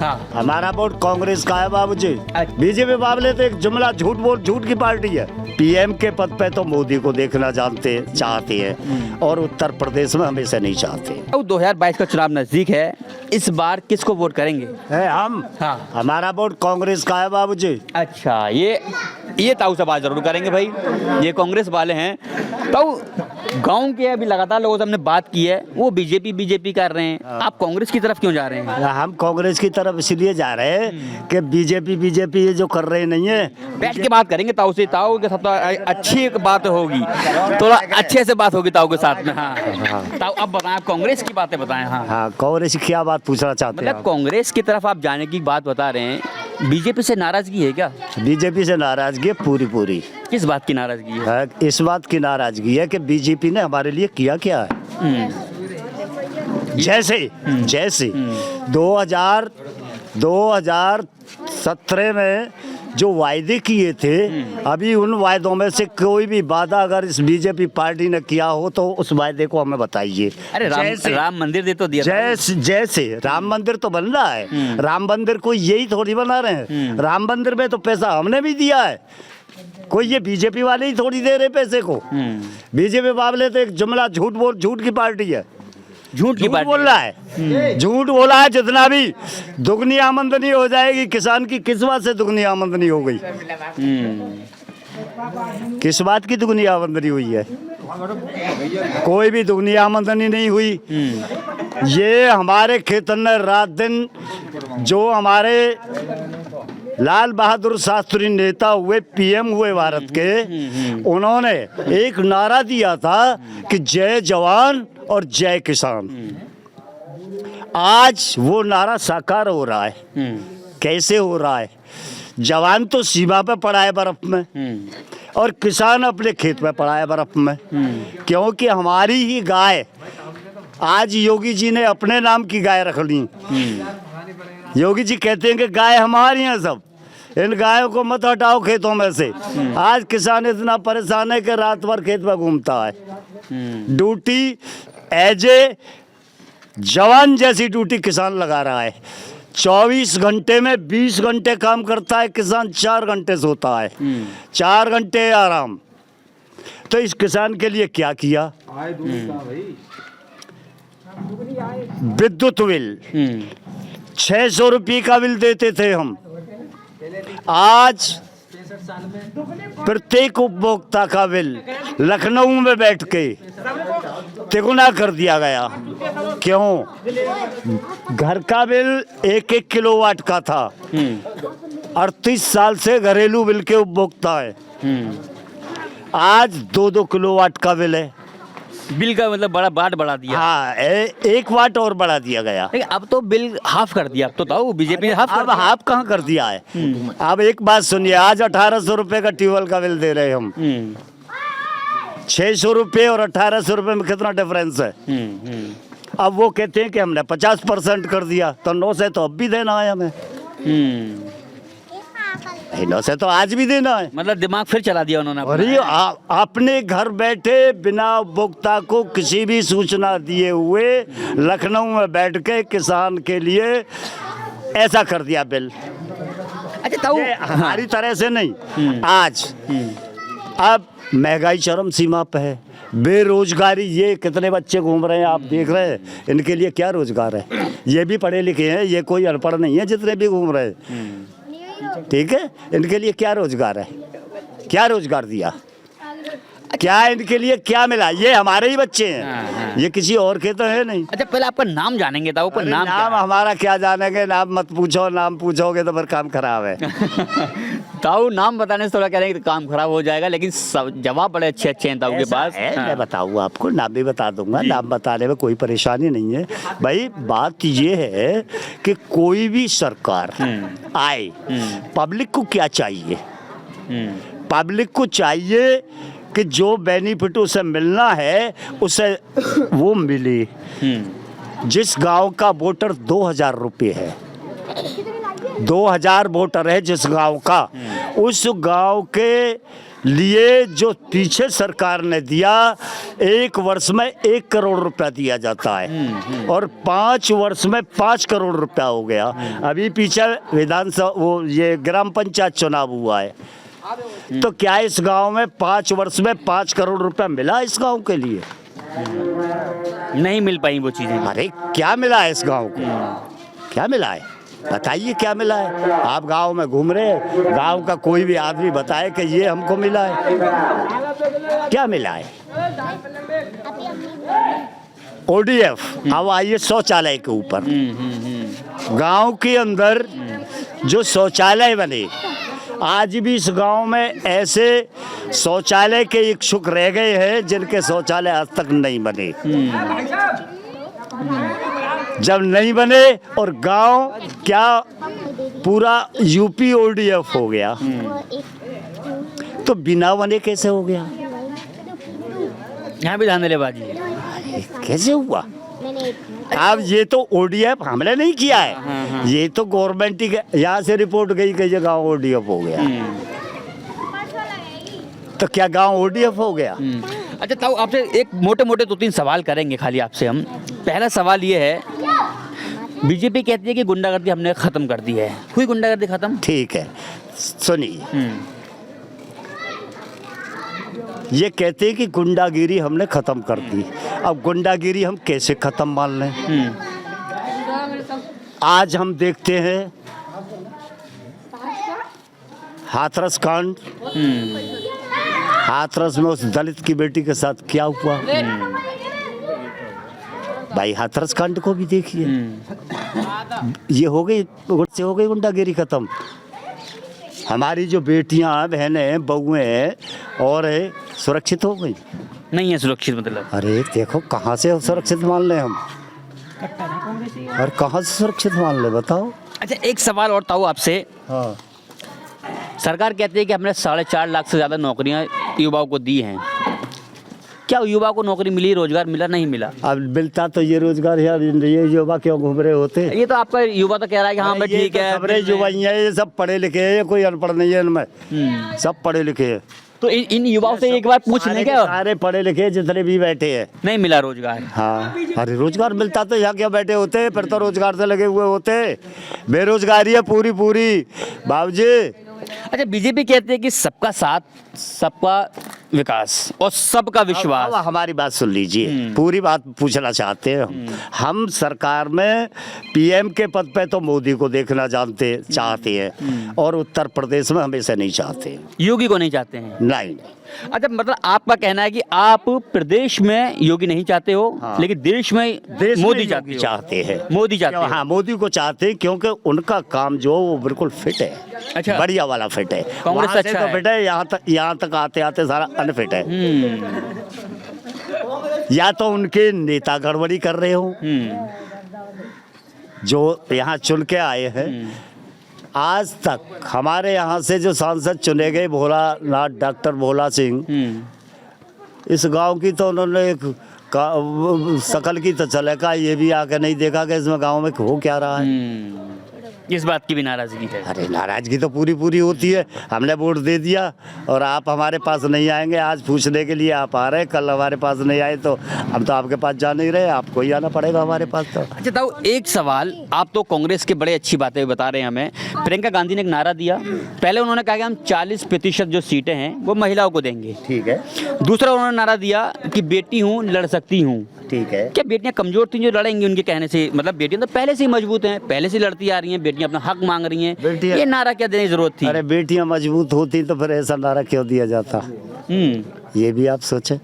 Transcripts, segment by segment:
हाँ। हमारा वोट कांग्रेस का है बाबूजी। अच्छा। बीजेपी बाबले तो एक जुमला झूठ की पार्टी है। पीएम के पद पे तो मोदी को देखना चाहते हैं और उत्तर प्रदेश में हमेशा नहीं चाहते। तो 2022 का चुनाव नजदीक है, इस बार किसको वोट करेंगे? है हम। हाँ। हमारा वोट कांग्रेस का है बाबूजी। अच्छा, ये ताऊ से बात जरूर करेंगे भाई, ये कांग्रेस वाले हैं। ताऊ, गांव के अभी लगातार लोगों से हमने बात की है, वो बीजेपी कर रहे हैं, आप कांग्रेस की तरफ क्यों जा रहे हैं? हम कांग्रेस की तरफ इसलिए जा रहे हैं कि बीजेपी ये जो कर रहे नहीं है। बैठ के बात करेंगे ताऊ से, ताऊ के साथ तो अच्छी एक बात होगी, थोड़ा अच्छे से बात होगी ताऊ के साथ में। हाँ ताऊ, अब बताएं, आप कांग्रेस की बातें बताएं। हाँ, कांग्रेस की क्या बात पूछना चाहते हैं? मतलब कांग्रेस की तरफ आप जाने की बात बता रहे हैं, बीजेपी से नाराजगी है क्या? बीजेपी से नाराजगी है पूरी। किस बात की नाराजगी है? इस बात की नाराजगी है कि बीजेपी ने हमारे लिए किया क्या है। जैसे 2017 में जो वायदे किए थे, अभी उन वायदों में से कोई भी वादा अगर इस बीजेपी पार्टी ने किया हो तो उस वायदे को हमें बताइए। अरे राम मंदिर दे तो दिया। जैसे राम मंदिर तो बन रहा है, राम मंदिर को यही थोड़ी बना रहे हैं। राम मंदिर में तो पैसा हमने भी दिया है, कोई ये बीजेपी वाले ही थोड़ी दे रहे पैसे को। बीजेपी वाले तो एक जुमला झूठ की पार्टी है। झूठ बोल रहा है, झूठ बोला है। जितना भी दुगनी आमदनी हो जाएगी किसान की, किस बात से दुगनी आमदनी हो गई? किस बात की दुगनी आमदनी हुई है? कोई भी दुगनी आमदनी नहीं हुई। ये हमारे खेतन में रात दिन जो हमारे लाल बहादुर शास्त्री नेता हुए, पीएम हुए भारत के, उन्होंने एक नारा दिया था कि जय जवान और जय किसान। आज वो नारा साकार हो रहा है। कैसे हो रहा है? जवान तो सीमा पे पड़ा है बर्फ में और किसान अपने खेत में पड़ा है बर्फ में। क्योंकि हमारी ही गाय, आज योगी जी ने अपने नाम की गाय रख ली। योगी जी कहते हैं कि गाय हमारी हैं सब, इन गायों को मत हटाओ खेतों में से। आज किसान इतना परेशान है कि रात भर खेत में घूमता है। ड्यूटी एज ए जवान जैसी ड्यूटी किसान लगा रहा है। 24 घंटे में 20 घंटे काम करता है किसान, 4 घंटे सोता है, 4 घंटे आराम। तो इस किसान के लिए क्या किया? विद्युत बिल 600 रुपये का बिल देते थे हम, आज प्रत्येक उपभोक्ता का बिल लखनऊ में बैठ के तिगुना कर दिया गया। क्यों? घर का बिल 1-1 किलोवाट का था, 38 साल से घरेलू बिल के उपभोक्ता है, आज 2-2 किलोवाट का बिल है। बिल का मतलब बड़ा बाट बढ़ा दिया। हाँ, 1 वाट और बढ़ा दिया गया। अब तो बिल हाफ कर दिया। अब तो ताऊ बीजेपी ने हाफ कहाँ कर दिया है? अब एक बात सुनिए, आज 1800 रुपए का ट्यूबवेल का बिल दे रहे हम। 600 रुपये और 1800 रुपये में कितना डिफरेंस है? अब वो कहते हैं कि हमने 50% कर दिया, तो 9 से तो अब भी देना है हमें। 9 से तो आज भी देना है। मतलब दिमाग फिर चला दिया उन्होंने। अरे अपने घर बैठे बिना उपभोक्ता को किसी भी सूचना दिए हुए लखनऊ में बैठ के किसान के लिए ऐसा कर दिया बिल। अच्छा ताऊ, हमारी तरह से नहीं। आज अब महंगाई चरम सीमा पे है, बेरोजगारी, ये कितने बच्चे घूम रहे हैं आप देख रहे हैं, इनके लिए क्या रोजगार है? ये भी पढ़े लिखे हैं, ये कोई अनपढ़ नहीं है जितने भी घूम रहे हैं। ठीक है, इनके लिए क्या रोजगार है? क्या रोजगार दिया? क्या इनके लिए क्या मिला? ये हमारे ही बच्चे हैं, ये किसी और के तो है नहीं। अच्छा पहले आपका नाम जानेंगे ताऊ। पर नाम हमारा क्या जानेंगे? नाम मत पूछो, नाम पूछोगे तो फिर काम खराब है। ताऊ नाम बताने से थोड़ा कह रहे हैं कि काम खराब हो जाएगा, लेकिन जवाब बड़े अच्छे हैं ताऊ के पास। मैं बताऊँ आपको, नाम भी बता दूंगा, नाम बताने में कोई परेशानी नहीं है भाई। बात ये है कि कोई भी सरकार आए, पब्लिक को क्या चाहिए? पब्लिक को चाहिए कि जो बेनिफिट उसे मिलना है उसे वो मिले। जिस गांव का वोटर 2000 रुपये है, 2000 वोटर है जिस गांव का, उस गांव के लिए जो पीछे सरकार ने दिया, 1 वर्ष में 1 करोड़ रुपया दिया जाता है और 5 वर्ष में 5 करोड़ रुपया हो गया। अभी पीछे विधानसभा वो ये ग्राम पंचायत चुनाव हुआ है, तो क्या इस गांव में 5 वर्ष में 5 करोड़ रुपया मिला इस गांव के लिए? नहीं मिल पाई वो चीजें। अरे क्या मिला है इस गांव को? क्या मिला है बताइए, क्या मिला है? आप गांव में घूम रहे हैं, गांव का कोई भी आदमी बताए कि ये हमको मिला है, क्या मिला है? ODF। अब आइए शौचालय के ऊपर। गांव के अंदर जो शौचालय बने, आज भी इस गांव में ऐसे शौचालय के इच्छुक रह गए हैं जिनके शौचालय आज तक नहीं बने। जब नहीं बने और गांव क्या पूरा यूपी ODF हो गया, तो बिना बने कैसे हो गया? यहाँ भी धांधलेबाजी है। कैसे हुआ? अब ये तो ODF हमने नहीं किया है, ये तो गवर्नमेंट ही यहाँ से रिपोर्ट गई कि ये गाँव ODF हो गया। तो क्या गांव ODF हो गया? अच्छा ताऊ, आपसे एक मोटे मोटे 2-3 सवाल करेंगे खाली आपसे हम। पहला सवाल ये है, बीजेपी कहती है कि गुंडागर्दी हमने खत्म कर दी है, हुई गुंडागर्दी खत्म? ठीक है, सुनिए, ये कहते हैं कि गुंडागिरी हमने खत्म कर दी। अब गुंडागिरी हम कैसे खत्म मान लें? आज हम देखते हैं हाथरस कांड, हाथरस में उस दलित की बेटी के साथ क्या हुआ? भाई हाथरस कांड को भी देखिए, ये हो गई गुंडागिरी खत्म। हमारी जो बेटियां, बहनें, बहुएं और सुरक्षित हो गई? नहीं है सुरक्षित, मतलब अरे देखो कहाँ से सुरक्षित मान ले हम, और कहाँ से सुरक्षित मान ले बताओ। अच्छा एक सवाल और ताऊ आपसे। हाँ, सरकार कहती है कि हमने 4.5 लाख से ज़्यादा नौकरियां युवाओं को दी हैं, क्या युवा को नौकरी मिली, रोजगार मिला, नहीं मिला? अब मिलता तो ये रोजगार यार, ये युवा क्यों घूम रहे होते? ये तो आपका युवा तो कह रहा है कि हाँ भाई ठीक है, सबरे युवा ही हैं, ये सब पढ़े लिखे हैं, ये कोई अनपढ़ नहीं है इनमें, सब पढ़े लिखे हैं। तो इन युवाओं से एक बार पूछ लें क्या? सारे पढ़े लिखे जितने भी बैठे हैं। नहीं मिला रोजगार? हाँ, अरे रोजगार मिलता तो यहाँ क्या बैठे होते, फिर तो रोजगार से लगे हुए होते। बेरोजगारी है पूरी बाबूजी। अच्छा बीजेपी कहती है कि सबका साथ, सबका विकास और सबका विश्वास। अब हमारी बात सुन लीजिए, पूरी बात पूछना चाहते हैं हम सरकार में PM के पद पे तो मोदी को देखना चाहते हैं, और उत्तर प्रदेश में हमेशा नहीं चाहते, योगी को नहीं चाहते हैं? नहीं। अच्छा मतलब आपका कहना है कि आप प्रदेश में योगी नहीं चाहते हो, हाँ। लेकिन देश में मोदी चाहते हैं। मोदी चाहते हैं? हाँ, मोदी को चाहते हैं क्योंकि उनका काम जो वो बिल्कुल फिट है। अच्छा, बढ़िया वाला फिट है। कांग्रेस वहाँ से अच्छा तो है। फिट है, यहाँ तक आते आते सारा अनफिट है। या तो उनके नेता गड़बड़ी कर रहे हो, जो यहाँ चुन के आए हैं। आज तक हमारे यहाँ से जो सांसद चुने गए भोलानाथ, डॉक्टर भोला सिंह, इस गांव की तो उन्होंने शकल की तो चलेका ये भी आके नहीं देखा कि इसमें गांव में हो क्या रहा है। इस बात की भी नाराजगी है? अरे नाराजगी तो पूरी होती है। हमने वोट दे दिया और आप हमारे पास नहीं आएंगे, आज पूछने के लिए आप आ रहे हैं, कल हमारे पास नहीं आए तो हम तो आपके पास जा नहीं रहे, आपको ही आना पड़ेगा हमारे पास। तो अच्छा ताऊ एक सवाल, आप तो कांग्रेस के बड़े अच्छी बातें बता रहे हैं हमें। प्रियंका गांधी ने एक नारा दिया, पहले उन्होंने कहा कि हम 40% जो सीटें हैं वो महिलाओं को देंगे, ठीक है। दूसरा उन्होंने नारा दिया कि बेटी हूँ लड़ सकती हूँ, ठीक है। क्या बेटियां कमजोर थी जो लड़ेंगी उनके कहने से? मतलब बेटियां तो पहले से ही मजबूत हैं, पहले से लड़ती आ रही हैं, बेटियां अपना हक मांग रही हैं, ये नारा क्या देने की जरूरत थी? अरे बेटियां मजबूत होती तो फिर ऐसा नारा क्यों दिया जाता? ये भी आप सोचें,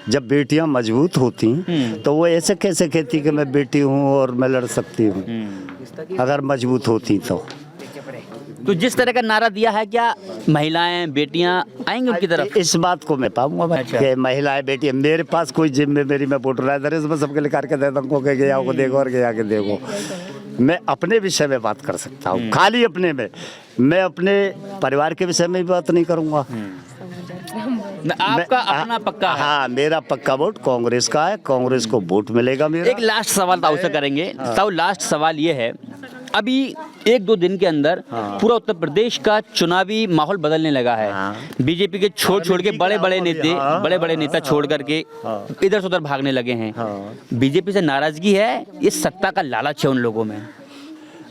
जब बेटियां मजबूत होती तो वो ऐसे कैसे कहती कि मैं बेटी हूँ और मैं लड़ सकती हूँ, अगर मजबूत होती तो जिस तरह का नारा दिया है, क्या महिलाएं बेटियां आएंगी उनकी तरफ? इस बात को मैं पाऊंगा भाई। अच्छा। कि महिलाएं बेटियां, मेरे पास कोई जिम्मेदारी मैं वोट रहा है इसमें सबके लिए करके देता हूँ कि गया को देखो और गया के देखो। मैं अपने विषय में बात कर सकता हूँ, खाली अपने में, मैं अपने परिवार के विषय में भी बात नहीं करूँगा। आपका अपना पक्का है? हाँ, मेरा पक्का वोट कांग्रेस का है, कांग्रेस को वोट मिलेगा मेरा। एक लास्ट सवाल ताऊ से करेंगे। ताऊ लास्ट सवाल ये है, अभी 1-2 दिन के अंदर पूरा उत्तर प्रदेश का चुनावी माहौल बदलने लगा है। बीजेपी के छोड़ के बड़े नेता छोड़ करके इधर से उधर भागने लगे हैं। बीजेपी से नाराजगी है, इस सत्ता का लालच है उन लोगों में।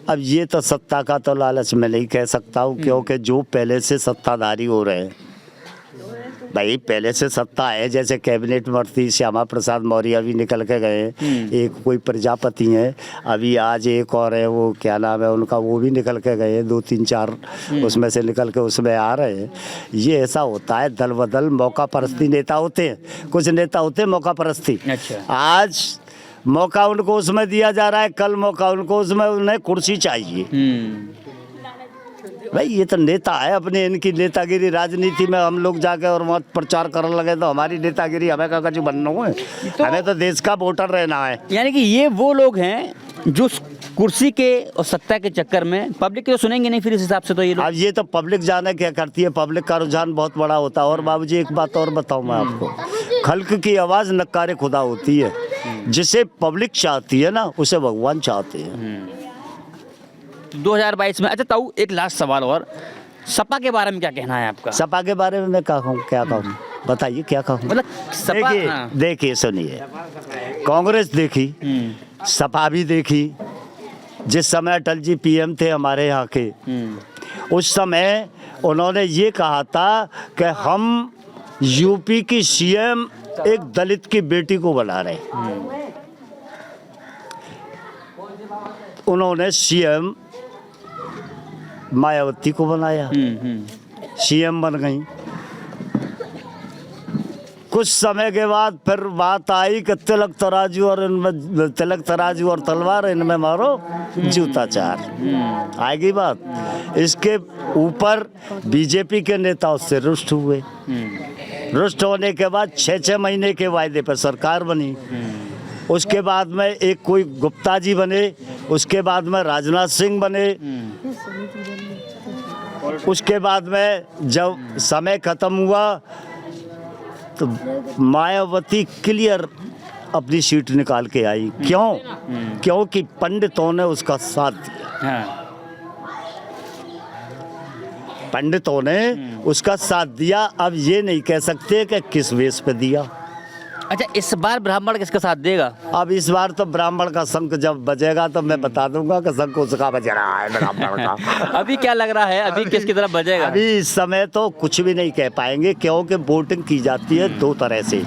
अब ये तो सत्ता का तो लालच मैं नहीं कह सकता हूँ, क्योंकि जो पहले से सत्ताधारी हो रहे हैं भाई, पहले से सत्ता है। जैसे कैबिनेट मंत्री श्यामा प्रसाद मौर्य भी निकल के गए, एक कोई प्रजापति हैं, अभी आज एक और है, वो क्या नाम है उनका, वो भी निकल के गए, 2-3-4 उसमें से निकल के उसमें आ रहे हैं। ये ऐसा होता है, दल बदल मौका परस्ती नेता होते हैं, कुछ नेता होते हैं मौका परस्ती। आज मौका उनको उसमें दिया जा रहा है, कल मौका उनको उसमें, उन्हें कुर्सी चाहिए। भाई ये तो नेता है, अपने इनकी नेतागिरी राजनीति में हम लोग जाके और वहाँ प्रचार करने लगे तो हमारी नेतागिरी हमें का कुछ बनना है, हमें तो देश का वोटर रहना है। यानी कि ये वो लोग हैं जो कुर्सी के और सत्ता के चक्कर में पब्लिक तो सुनेंगे नहीं फिर इस हिसाब से। तो ये लोग, अब ये तो पब्लिक जाने क्या करती है, पब्लिक का रुझान बहुत बड़ा होता है। और बाबूजी एक बात और बताऊं मैं आपको, खल्क की आवाज़ नक्कारे खुदा होती है, जिसे पब्लिक चाहती है ना उसे भगवान चाहते हैं। 2022 में, अच्छा ताऊ एक लास्ट सवाल और, सपा के बारे में क्या कहना है आपका? सपा के बारे में मैं क्या कहूँ बताइए, क्या कहूँ? मतलब सपा, देखिए सुनिए, कांग्रेस देखी, सपा भी देखी। जिस समय अटल जी पीएम थे हमारे यहाँ के, उस समय उन्होंने ये कहा था कि हम यूपी की सीएम एक दलित की बेटी को बना रहे। उन्होंने सीएम मायावती को बनाया, सीएम बन गई। कुछ समय के बाद फिर बात आई कि तिलक तराजू और तलवार, इनमें मारो जूता चार। आएगी बात। इसके ऊपर बीजेपी के नेता उससे रुष्ट हुए। रुष्ट होने के बाद 6-6 महीने के वायदे पर सरकार बनी। उसके बाद में एक कोई गुप्ता जी बने, उसके बाद में राजनाथ सिंह बने। उसके बाद में जब समय खत्म हुआ तो मायावती क्लियर अपनी सीट निकाल के आई। क्यों? क्योंकि पंडितों ने उसका साथ दिया। पंडितों ने उसका साथ दिया। अब ये नहीं कह सकते कि किस बेस पे दिया। अच्छा, इस बार ब्राह्मण किसका साथ देगा? अब इस बार तो ब्राह्मण का शंख जब बजेगा तो मैं बता दूंगा कि शंख उसका बज रहा है, ब्राह्मण का। अभी क्या लग रहा है, अभी किसकी तरफ बजेगा? अभी इस समय तो कुछ भी नहीं कह पाएंगे, क्योंकि वोटिंग की जाती है 2 तरह से।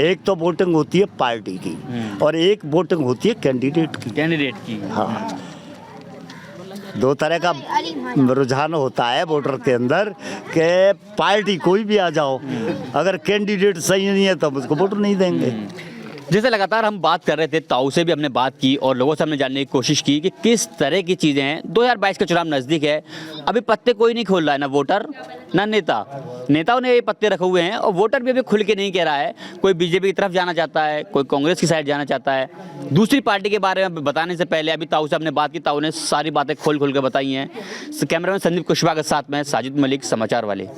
एक तो वोटिंग होती है पार्टी की और एक वोटिंग होती है कैंडिडेट की। हाँ, 2 तरह का रुझान होता है वोटर के अंदर कि पार्टी कोई भी आ जाओ, अगर कैंडिडेट सही नहीं है तो उसको वोट नहीं देंगे। जैसे लगातार हम बात कर रहे थे, ताऊ से भी हमने बात की और लोगों से हमने जानने की कोशिश की कि किस तरह की चीज़ें हैं। 2022 का चुनाव नज़दीक है, अभी पत्ते कोई नहीं खोल रहा है, ना वोटर ना नेता। नेताओं ने ये पत्ते रखे हुए हैं और वोटर भी अभी खुल के नहीं कह रहा है। कोई बीजेपी की तरफ जाना चाहता है, कोई कांग्रेस की साइड जाना चाहता है। दूसरी पार्टी के बारे में बताने से पहले अभी ताऊ से हमने बात की, ताऊ ने सारी बातें खोल के बताई हैं। कैमरामैन संदीप कुशवाहा के साथ में साजिद मलिक, समाचार वाले।